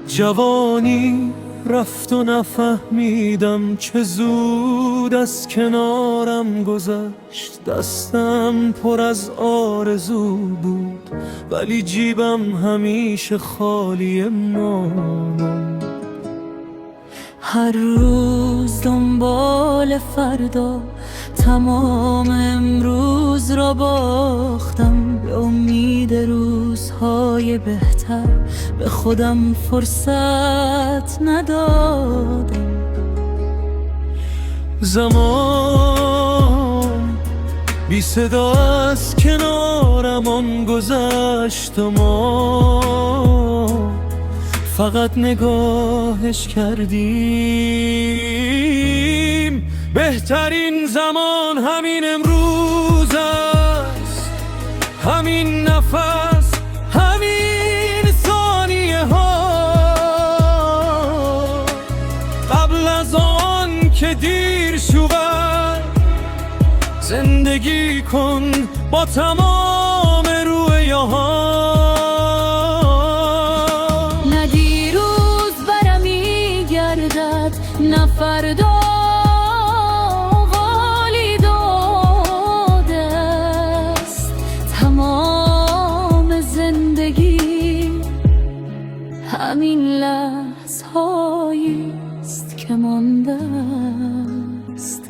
جوانی رفت و نفهمیدم که زود از کنارم گذشت. دستم پر از آرزو بود ولی جیبم همیشه خالی ماند. هر روز دنبال فردا، تمام امروز را باختم. به امید روزهای بهتر به خودم فرصت ندادم. زمان بی صدا از کنارمان گذشت و ما فقط نگاهش کردیم. بهترین زمان همین امروز است، همین نفس، همین ثانیه ها، قبل از آن که دیر شود. زندگی کن با تمام رویاها. نه فردا غالی داده است، تمام زندگی همین لحظهایی است که مانده است.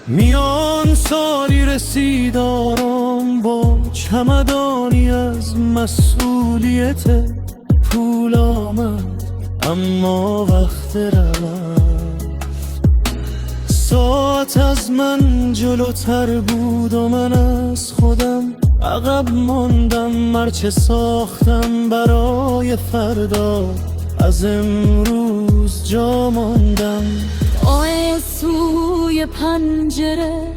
میان سالی رسید آرام با چمدانی از مسئولیت. پول آمد اما وقت رفت. ساعت از من جلوتر بود و من از خودم عقب ماندم. هرچه ساختم برای فردا از امروز جا ماندم. سوی پنجره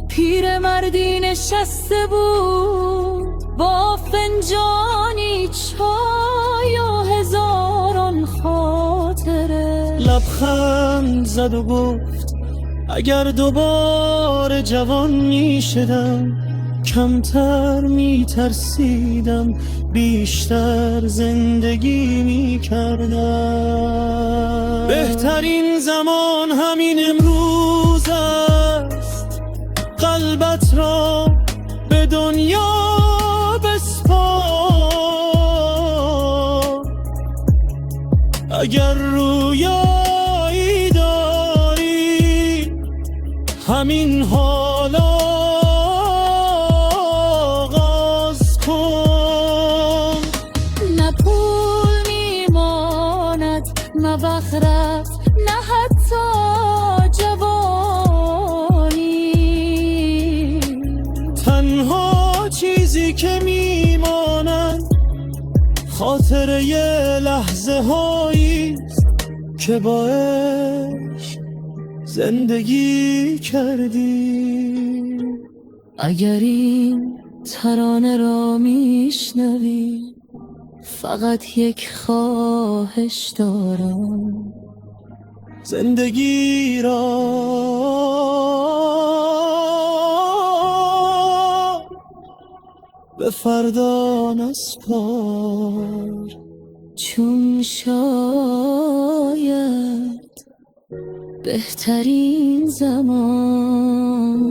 پیرمردی نشسته بود با فنجانی چای و هزاران خاطره. لبخند زد و گفت اگر دوباره جوان می شدم کمتر می ترسیدم، بیشتر زندگی می کردم. بهترین زمان همین امروز است، قلبت را به دنیا بسپار. اگر رویایی داری همین حالا آغاز کن. نه پول میماند، نه وقت رفت، نه حتی جوانی. تنها چیزی که میماند خاطره یه لحظه هاییست که با عشق زندگی کردی. اگر این ترانه را میشنوی فقط یک خواهش دارم، زندگی را به فردا نسپار. چون شاید بهترین زمان